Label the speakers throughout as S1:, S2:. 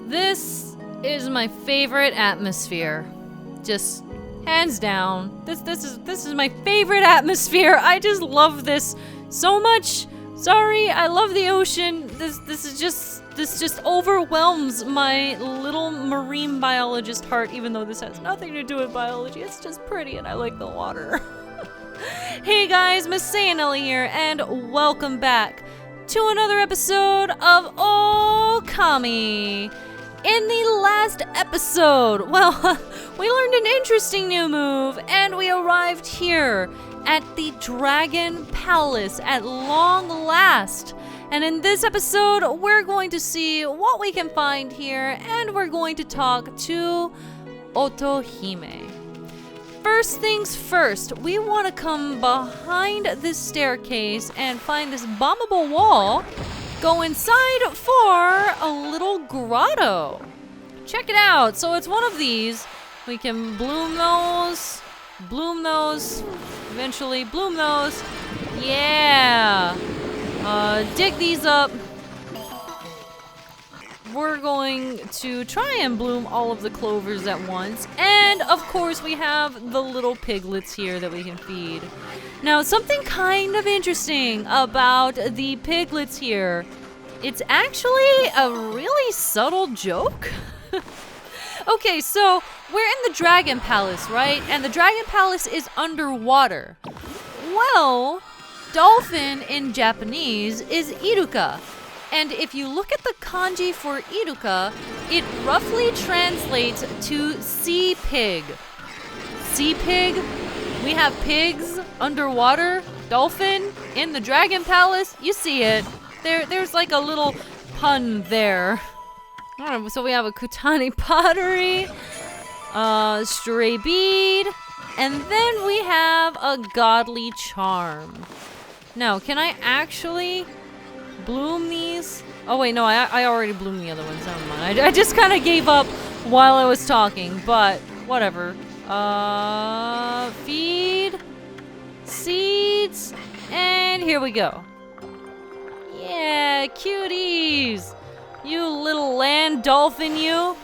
S1: This is my favorite atmosphere. Just hands down. This is my favorite atmosphere. I just love this so much. Sorry, I love the ocean. This just overwhelms my little marine biologist heart, even though this has nothing to do with biology. It's just pretty and I like the water. Hey guys, MasaeAnela here, and welcome back to another episode of Okami. In the last episode, well, we learned an interesting new move, and we arrived here at the Dragon Palace at long last. And in this episode, we're going to see what we can find here, and we're going to talk to Otohime. First things first, we want to come behind this staircase and find this bombable wall. Go inside for a little grotto. Check it out. So it's one of these. We can bloom those, eventually bloom those. Yeah. Dig these up. We're going to try and bloom all of the clovers at once. And of course we have the little piglets here that we can feed. Now, something kind of interesting about the piglets here. It's actually a really subtle joke. Okay, so we're in the Dragon Palace, right? And the Dragon Palace is underwater. Well, dolphin in Japanese is iruka. And if you look at the kanji for iruka, it roughly translates to sea pig. Sea pig? We have pigs underwater, dolphin in the Dragon Palace. You see it. There's like a little pun there. Alright, so we have a Kutani pottery, stray bead, and then we have a godly charm. Now, can I actually bloom these? Oh wait, no, I already bloomed the other ones. Never mind. I just kind of gave up while I was talking, but whatever. Feed, seeds, and here we go. Yeah, cuties! You little land dolphin, you!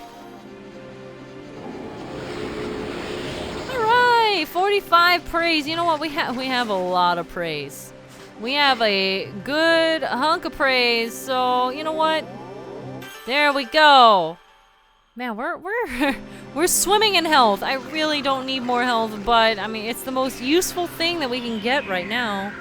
S1: Alright, 45 praise. You know what? We have a lot of praise. We have a good hunk of praise, so you know what? There we go. Man, we're swimming in health. I really don't need more health, but I mean it's the most useful thing that we can get right now.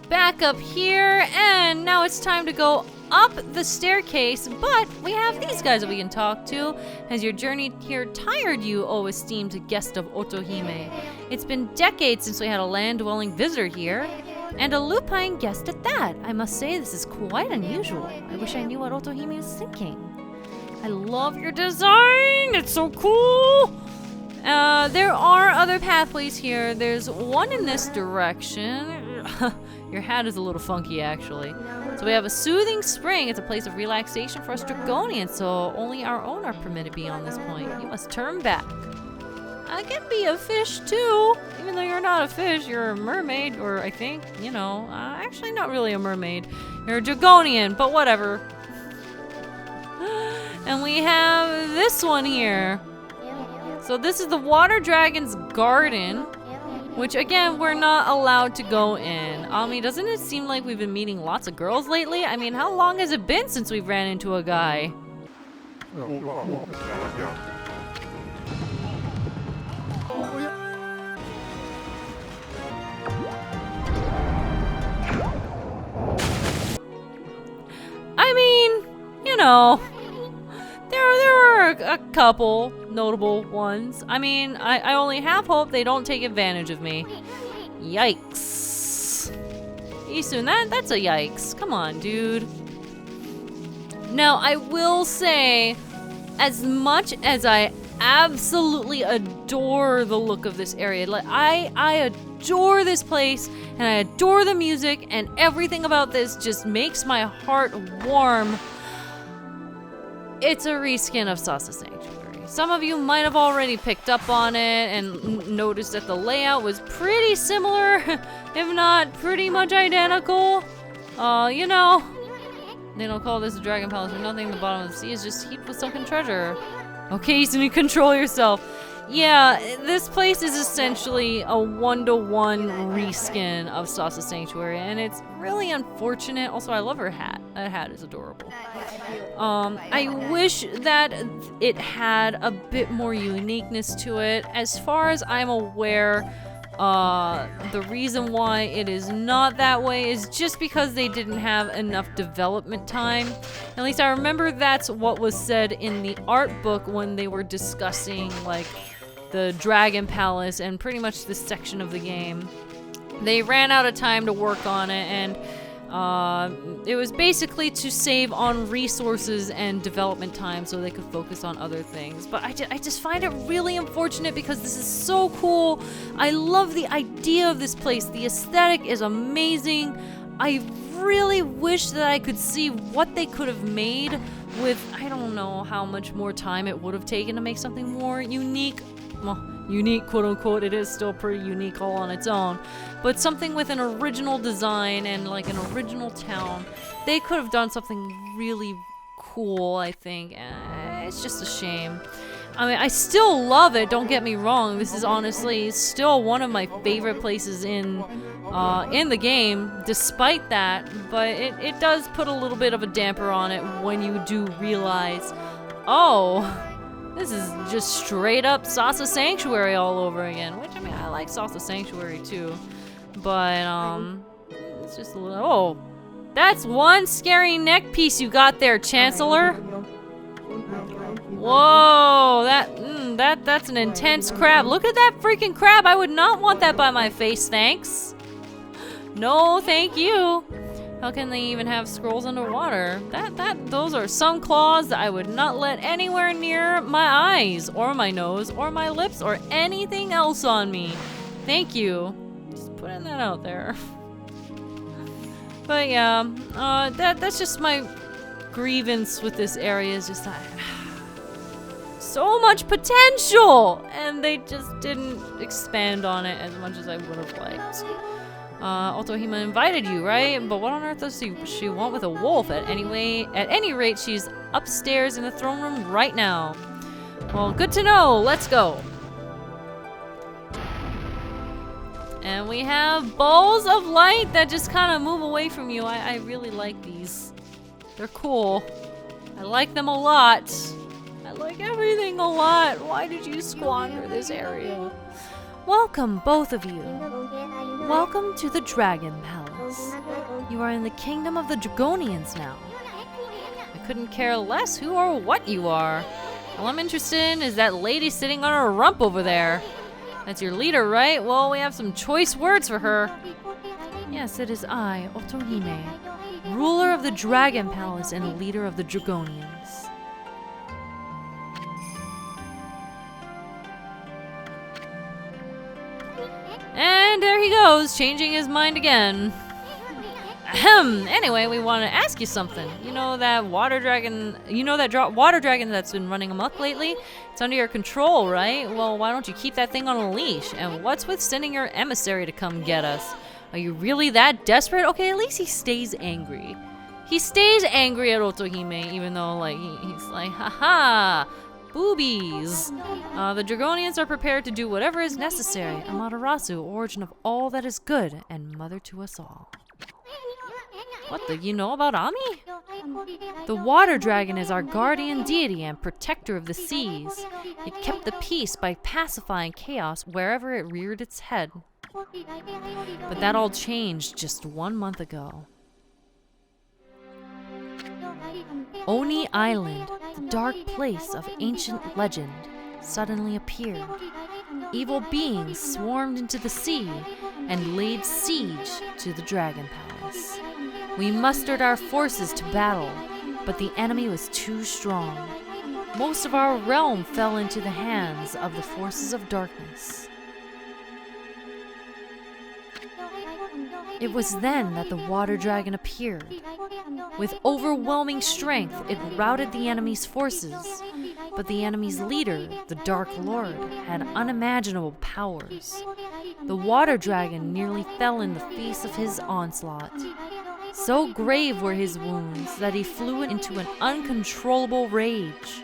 S1: Back up here, and now it's time to go up the staircase, but we have these guys that we can talk to. Has your journey here tired you, O esteemed guest of Otohime? It's been decades since we had a land-dwelling visitor here, and a lupine guest at that. I must say this is quite unusual. I wish I knew what Otohime was thinking. I love your design! It's so cool! There are other pathways here. There's one in this direction. Your hat is a little funky, actually. So we have a soothing spring. It's a place of relaxation for us Dragonians, so only our own are permitted beyond this point. You must turn back. I can be a fish, too. Even though you're not a fish, you're a mermaid, or I think, you know, actually not really a mermaid. You're a Dragonian, but whatever. And we have this one here. So this is the Water Dragon's Garden, which again, we're not allowed to go in. Ami, doesn't it seem like we've been meeting lots of girls lately? I mean, how long has it been since we've ran into a guy? I mean, you know, there are a couple notable ones. I mean, I only have hope they don't take advantage of me. Yikes. Isun, that's a yikes. Come on, dude. Now, I will say, as much as I absolutely adore the look of this area, like I adore this place, and I adore the music, and everything about this just makes my heart warm. It's a reskin of Sasa Sanctuary. Some of you might have already picked up on it and noticed that the layout was pretty similar, if not pretty much identical. You know, they don't call this a dragon palace for nothing. The bottom of the sea is just heaped with sunken treasure. Okay, so you control yourself. Yeah, this place is essentially a one-to-one reskin of Sasa Sanctuary, and it's really unfortunate. Also, I love her hat. That hat is adorable. I wish that it had a bit more uniqueness to it. As far as I'm aware, the reason why it is not that way is just because they didn't have enough development time. At least I remember that's what was said in the art book when they were discussing, like, the Dragon Palace and pretty much this section of the game. They ran out of time to work on it, and it was basically to save on resources and development time so they could focus on other things. But I just find it really unfortunate because this is so cool. I love the idea of this place. The aesthetic is amazing. I really wish that I could see what they could have made with, I don't know how much more time it would have taken to make something more unique. Well, unique, quote unquote. It is still pretty unique all on its own, but something with an original design and like an original town. They could have done something really cool, I think. It's just a shame. I mean, I still love it, don't get me wrong. This is honestly still one of my favorite places in the game, despite that, but it does put a little bit of a damper on it when you do realize, oh, this is just straight up Sasa Sanctuary all over again. Which, I mean, I like Sasa Sanctuary too. But, it's just a little... Oh! That's one scary neck piece you got there, Chancellor! Whoa! That's an intense crab. Look at that freaking crab! I would not want that by my face, thanks! No, thank you! How can they even have scrolls underwater? Those are some claws that I would not let anywhere near my eyes, or my nose, or my lips, or anything else on me. Thank you. Just putting that out there. But yeah, that's just my grievance with this area. Is just so much potential, and they just didn't expand on it as much as I would have liked. Otohime invited you, right? But what on earth does she want with a wolf? At any rate, she's upstairs in the throne room right now. Well, good to know. Let's go. And we have balls of light that just kind of move away from you. I really like these. They're cool. I like them a lot. I like everything a lot. Why did you squander this area? Welcome, both of you. Welcome to the Dragon Palace. You are in the kingdom of the Dragonians now. I couldn't care less who or what you are. All I'm interested in is that lady sitting on her rump over there. That's your leader, right? Well, we have some choice words for her. Yes, it is I, Otohime, ruler of the Dragon Palace and leader of the Dragonians. And there he goes, changing his mind again. Ahem. Anyway, we want to ask you something. You know that water dragon, water dragon that's been running amok lately? It's under your control, right? Well, why don't you keep that thing on a leash? And what's with sending your emissary to come get us? Are you really that desperate? Okay, at least he stays angry. He stays angry at Otohime, even though, like, he's like, haha, boobies. The Dragonians are prepared to do whatever is necessary. Amaterasu, origin of all that is good, and mother to us all. What the, you know about Ami? The water dragon is our guardian deity and protector of the seas. It kept the peace by pacifying chaos wherever it reared its head. But that all changed just 1 month ago. Oni Island, the dark place of ancient legend, suddenly appeared. Evil beings swarmed into the sea and laid siege to the Dragon Palace. We mustered our forces to battle, but the enemy was too strong. Most of our realm fell into the hands of the forces of darkness. It was then that the water dragon appeared. With overwhelming strength, it routed the enemy's forces, but the enemy's leader, the Dark Lord, had unimaginable powers. The water dragon nearly fell in the face of his onslaught. So grave were his wounds that he flew into an uncontrollable rage.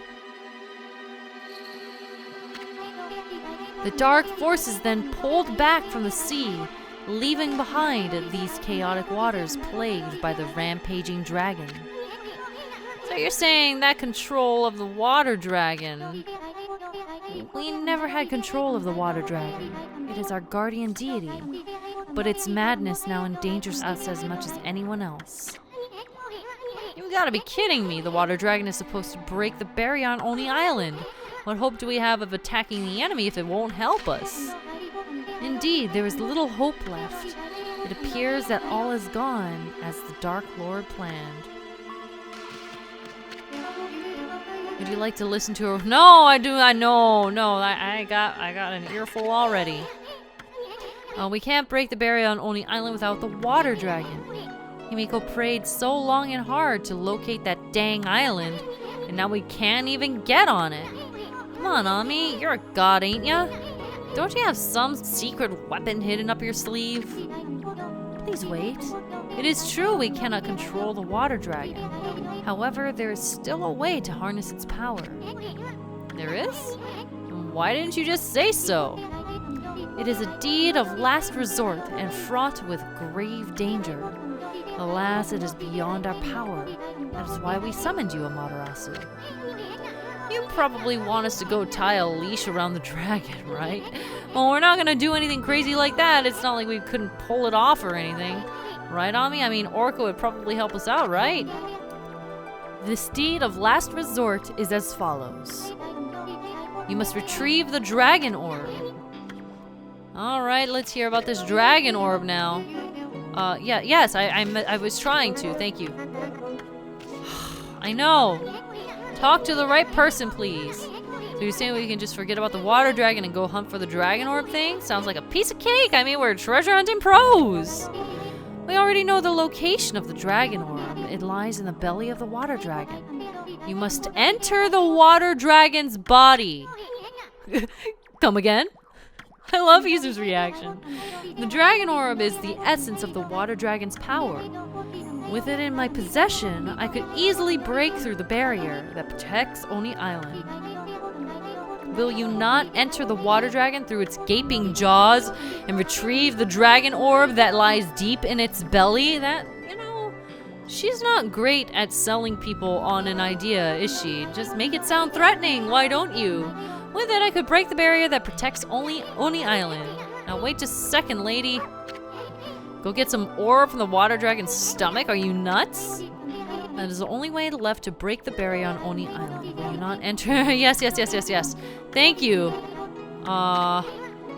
S1: The dark forces then pulled back from the sea, leaving behind these chaotic waters plagued by the rampaging dragon. So you're saying that control of the water dragon... We never had control of the water dragon. It is our guardian deity, but its madness now endangers us as much as anyone else. You gotta be kidding me. The water dragon is supposed to break the barrier on Oni Island. What hope do we have of attacking the enemy if it won't help us? Indeed, there is little hope left. It appears that all is gone as the Dark Lord planned. Would you like to listen to her? No, I do. I know. No, I got an earful already. We can't break the barrier on Oni Island without the water dragon. Himiko prayed so long and hard to locate that dang island, and now we can't even get on it. Come on, Ami, you're a god, ain't ya? Don't you have some secret weapon hidden up your sleeve? Please wait. It is true we cannot control the water dragon. However, there is still a way to harness its power. There is? Why didn't you just say so? It is a deed of last resort and fraught with grave danger. Alas, it is beyond our power. That is why we summoned you, Amaterasu. You probably want us to go tie a leash around the dragon, right? Well, we're not gonna do anything crazy like that. It's not like we couldn't pull it off or anything. Right, Ami? I mean, Orca would probably help us out, right? This deed of last resort is as follows. You must retrieve the Dragon Orb. Alright, let's hear about this Dragon Orb now. Yes, I was trying to, thank you. I know. Talk to the right person, please. So you're saying we can just forget about the water dragon and go hunt for the Dragon Orb thing? Sounds like a piece of cake. I mean, we're treasure hunting pros. We already know the location of the Dragon Orb. It lies in the belly of the water dragon. You must enter the water dragon's body. Come again? I love Izu's reaction. The Dragon Orb is the essence of the water dragon's power. With it in my possession, I could easily break through the barrier that protects Oni Island. Will you not enter the water dragon through its gaping jaws and retrieve the Dragon Orb that lies deep in its belly? That, she's not great at selling people on an idea, is she? Just make it sound threatening, why don't you? With it, I could break the barrier that protects only Oni Island. Now wait just a second, lady. Go get some orb from the water dragon's stomach? Are you nuts? That is the only way left to break the barrier on Oni Island. Will you not enter? Yes. Thank you.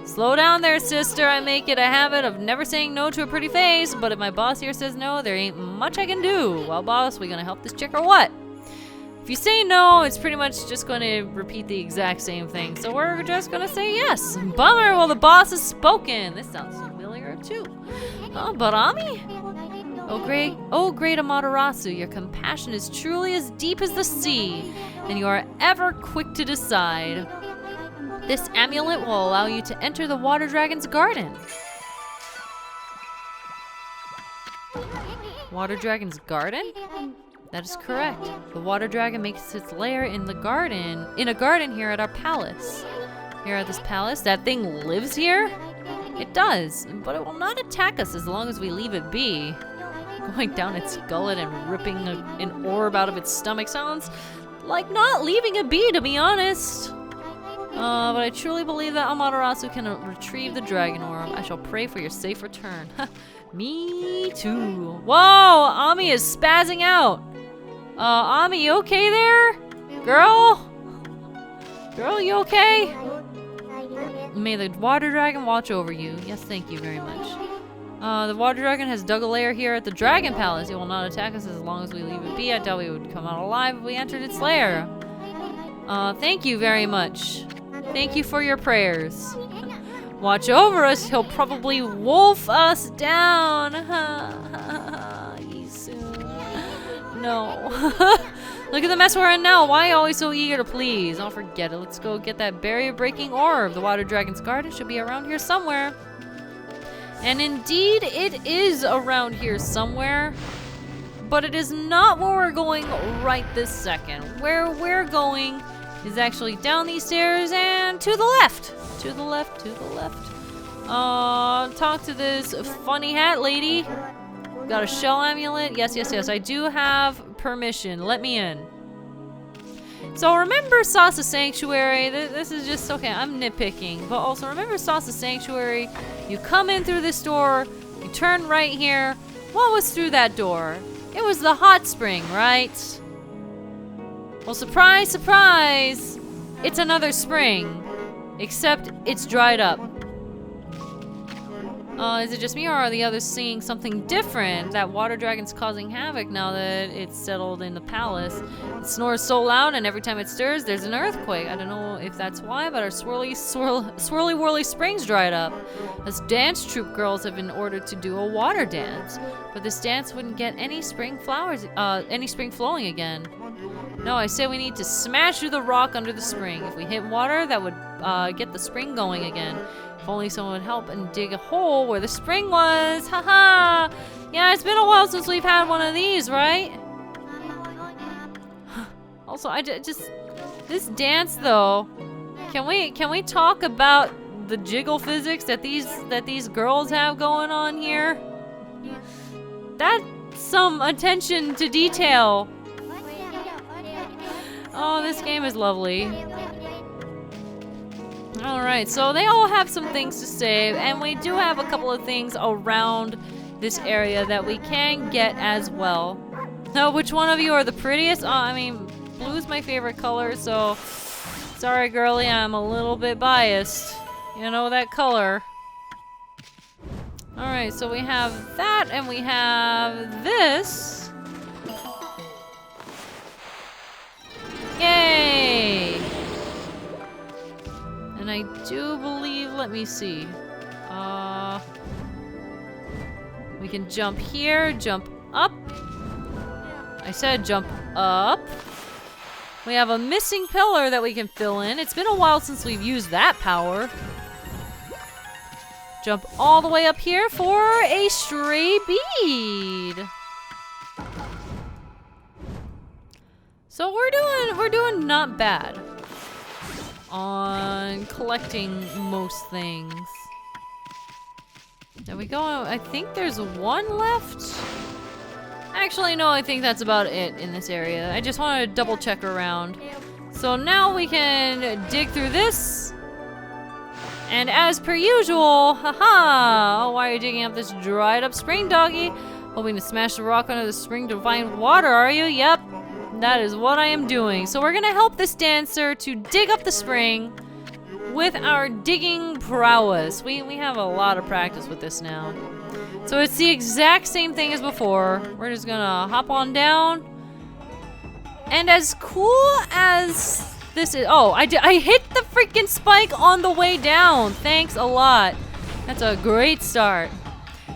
S1: Slow down there, sister. I make it a habit of never saying no to a pretty face, but if my boss here says no, there ain't much I can do. Well, boss, we gonna help this chick or what? If you say no, it's pretty much just gonna repeat the exact same thing. So we're just gonna say yes. Bummer, well, the boss has spoken. This sounds familiar too. Oh, but Ami? Oh great Amaterasu, your compassion is truly as deep as the sea, and you are ever quick to decide. This amulet will allow you to enter the water dragon's garden. Water dragon's garden? That is correct. The water dragon makes its lair in a garden here at our palace. Here at this palace, that thing lives here? It does, but it will not attack us as long as we leave it be. Going down its gullet and ripping an orb out of its stomach sounds like not leaving it be, to be honest. But I truly believe that Amaterasu can retrieve the Dragon Orb. I shall pray for your safe return. Me too. Whoa, Ami is spazzing out. Ami, you okay there? Girl, you okay? May the water dragon watch over you. Yes, thank you very much. The water dragon has dug a lair here at the Dragon Palace. It will not attack us as long as we leave it be. I doubt we would come out alive if we entered its lair. Thank you very much. Thank you for your prayers. Watch over us. He'll probably wolf us down. No. Look at the mess we're in now. Why are you always so eager to please? I'll forget it. Let's go get that barrier-breaking orb. The water dragon's garden should be around here somewhere. And indeed, it is around here somewhere. but it is not where we're going right this second. Where we're going is actually down these stairs and to the left. To the left, to the left. Talk to this funny hat lady. Got a shell amulet? Yes, yes, yes. I do have permission. Let me in. So remember Sasa Sanctuary? This is just, okay, I'm nitpicking. But also remember Sasa Sanctuary? You come in through this door. You turn right here. What was through that door? It was the hot spring, right? Well, surprise, surprise. It's another spring. Except it's dried up. Is it just me or are the others seeing something different? That water dragon's causing havoc now that it's settled in the palace. It snores so loud and every time it stirs, there's an earthquake. I don't know if that's why, but our swirly whirly springs dried up. Us dance troupe girls have been ordered to do a water dance. But this dance wouldn't get any spring flowing again. No, I say we need to smash through the rock under the spring. If we hit water, that would get the spring going again. If only someone would help and dig a hole where the spring was. Haha! Yeah, it's been a while since we've had one of these, right? Also, this dance though. Can we talk about the jiggle physics that these girls have going on here? That's some attention to detail. Oh, this game is lovely. Alright, so they all have some things to save, and we do have a couple of things around this area that we can get as well. Now, which one of you are the prettiest? I mean, blue's my favorite color, so sorry, girlie, I'm a little bit biased. You know that color. Alright, so we have that, and we have this. Yay! And I do believe, let me see. We can jump here, jump up. I said jump up. We have a missing pillar that we can fill in. It's been a while since we've used that power. Jump all the way up here for a stray bead. So we're doing not bad on collecting most things. There we go. I think there's one left. Actually, no, I think that's about it in this area. I just want to double check around. So now we can dig through this. And as per usual, haha! Oh, why are you digging up this dried up spring, doggy? Hoping to smash the rock under the spring to find water, are you? Yep. That is what I am doing. So we're gonna help this dancer to dig up the spring with our digging prowess. We have a lot of practice with this now. So it's the exact same thing as before. We're just gonna hop on down. And as cool as this is, oh, I hit the freaking spike on the way down. Thanks a lot. That's a great start.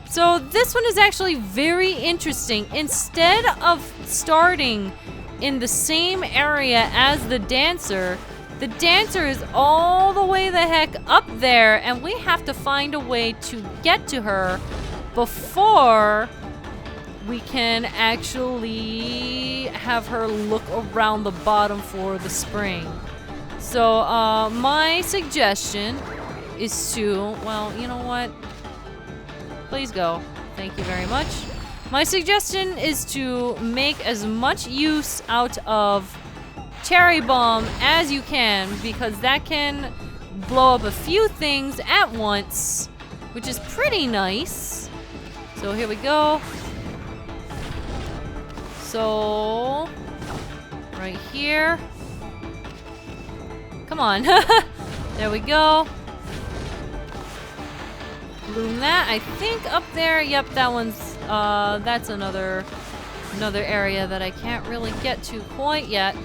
S1: So this one is actually very interesting. Instead of starting in the same area as the dancer is all the way the heck up there, and we have to find a way to get to her before we can actually have her look around the bottom for the spring. So my suggestion is to, well, you know what? Please go. Thank you very much. My suggestion is to make as much use out of Cherry Bomb as you can, because that can blow up a few things at once, which is pretty nice. So here we go. So, right here. Come on. There we go. Bloom that. I think up there, yep, that one's, that's another area that I can't really get to quite yet.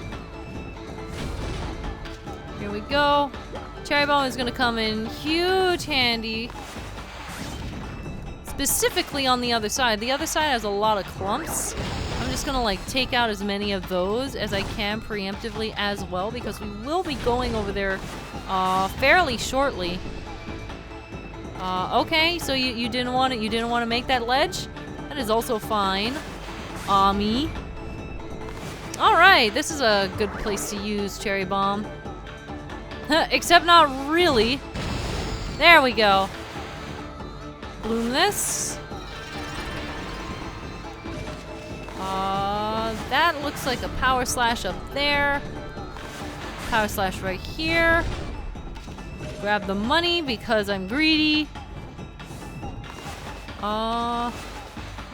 S1: Here we go. Cherry Bomb is gonna come in huge handy. Specifically on the other side. The other side has a lot of clumps. I'm just gonna like take out as many of those as I can preemptively as well, because we will be going over there fairly shortly. Okay, so you didn't want to make that ledge? That is also fine. Okami. Alright, this is a good place to use Cherry Bomb. Except not really. There we go. Bloom this. That looks like a power slash up there. Power slash right here. Grab the money because I'm greedy. We're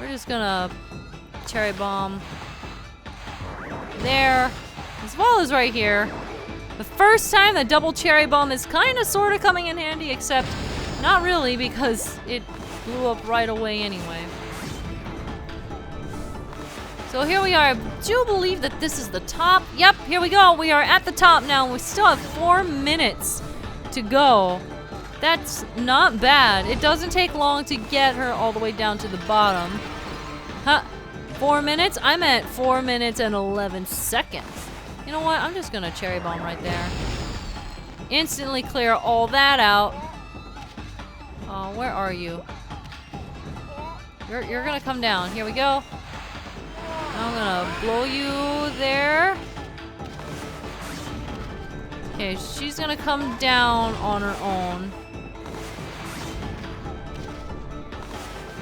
S1: just gonna Cherry Bomb there, as well as right here. The first time the double Cherry Bomb is kind of sort of coming in handy, except not really because it blew up right away anyway. So here we are. I do believe that this is the top. Yep, here we go. We are at the top now. We still have 4 minutes to go. That's not bad. It doesn't take long to get her all the way down to the bottom. Huh. 4 minutes? I'm at 4 minutes and 11 seconds. You know what? I'm just gonna Cherry Bomb right there. Instantly clear all that out. Oh, where are you? You're gonna come down. Here we go. I'm gonna blow you there. Okay, she's gonna come down on her own.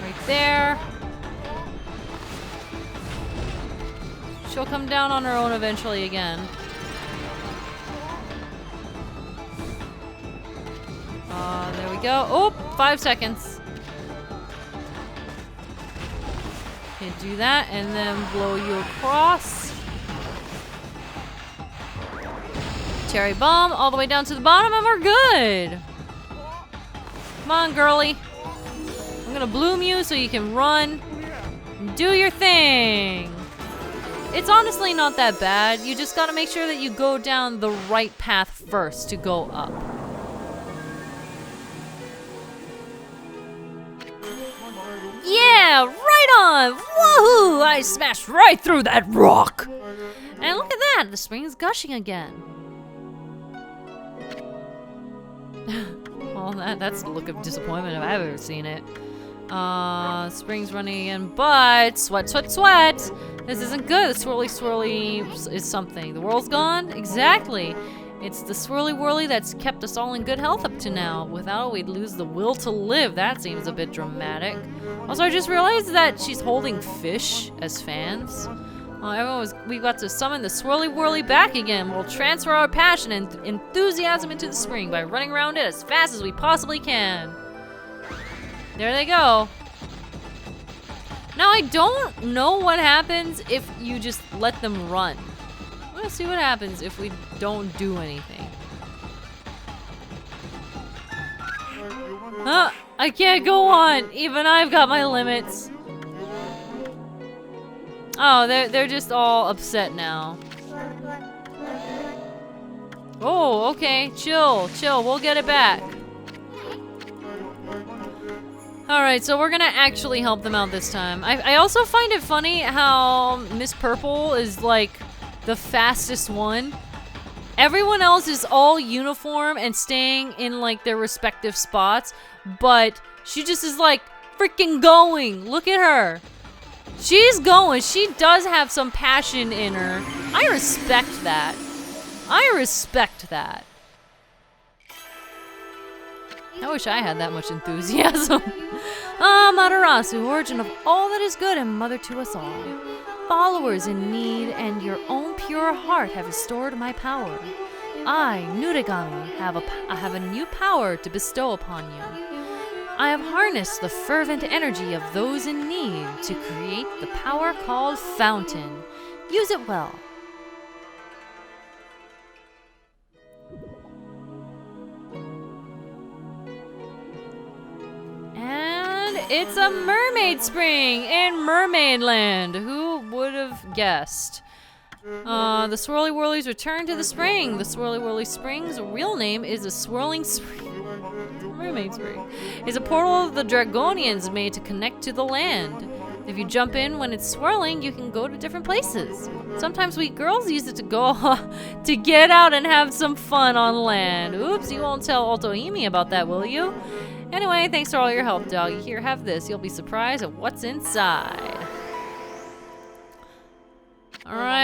S1: Right there. She'll come down on her own eventually again. There we go. Oh, 5 seconds. Okay, do that and then blow you across. Cherry Bomb all the way down to the bottom and we're good. Come on, girly. I'm gonna bloom you so you can run and do your thing. It's honestly not that bad. You just gotta make sure that you go down the right path first to go up. Yeah, right on! Woohoo! I smashed right through that rock! And look at that, the spring is gushing again. Well, that's the look of disappointment if I've ever seen it. Spring's running again, but sweat, sweat, sweat! This isn't good. The swirly swirly is something. The world's gone? Exactly. It's the swirly whirly that's kept us all in good health up to now. Without it, we'd lose the will to live. That seems a bit dramatic. Also, I just realized that she's holding fish as fans. We got to summon the swirly whirly back again. We'll transfer our passion and enthusiasm into the spring by running around it as fast as we possibly can. There they go. Now, I don't know what happens if you just let them run. I'm gonna see what happens if we don't do anything. I can't go on. Even I've got my limits. Oh, they're just all upset now. Oh, okay. Chill, chill. We'll get it back. Alright, so we're gonna actually help them out this time. I also find it funny how Miss Purple is like the fastest one. Everyone else is all uniform and staying in like their respective spots, but she just is like freaking going. Look at her. She's going. She does have some passion in her. I respect that. I respect that. I wish I had that much enthusiasm. Matarasu, origin of all that is good and mother to us all. Followers in need and your own pure heart have restored my power. I, Nurigami, have a new power to bestow upon you. I have harnessed the fervent energy of those in need to create the power called Fountain. Use it well. And it's a mermaid spring in Mermaid Land. Who would have guessed? The Swirly Whirlies return to the spring. The Swirly Whirly Spring's real name is a Swirling Spring. Mermaid Spring is a portal of the Dragonians made to connect to the land. If you jump in when it's swirling, you can go to different places. Sometimes we girls use it to go to get out and have some fun on land. Oops, you won't tell Otohime about that, will you? Anyway, thanks for all your help, doggy. Here, have this. You'll be surprised at what's inside.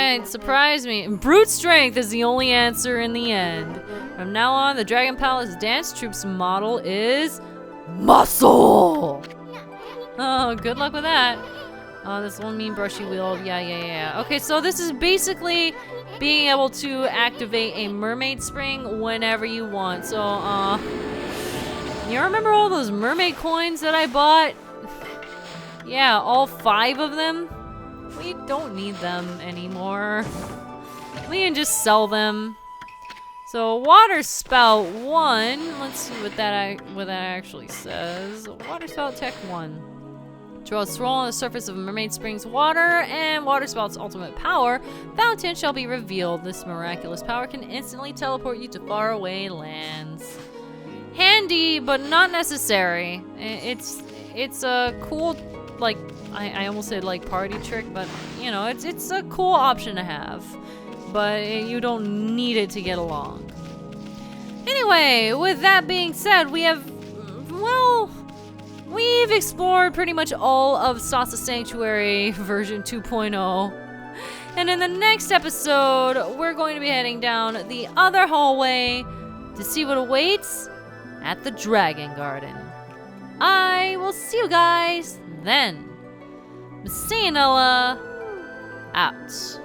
S1: Alright, surprise me. Brute strength is the only answer in the end. From now on, the Dragon Palace Dance Troupe's motto is muscle! Oh, good luck with that. Oh, this one mean brushy wheel. Yeah. Okay, so this is basically being able to activate a mermaid spring whenever you want. So, you remember all those mermaid coins that I bought? Yeah, all 5 of them. We don't need them anymore. We can just sell them. So water spout 1. Let's see what that actually says. Water spout tech 1. Draw a swirl on the surface of Mermaid Springs water, and water spout's ultimate power, fountain, shall be revealed. This miraculous power can instantly teleport you to faraway lands. Handy, but not necessary. It's a cool, like, I almost said like party trick, but you know, it's a cool option to have. But you don't need it to get along. Anyway, with that being said, we've explored pretty much all of Sasa Sanctuary version 2.0. And in the next episode, we're going to be heading down the other hallway to see what awaits at the Dragon Garden. I will see you guys then. MasaeAnela out.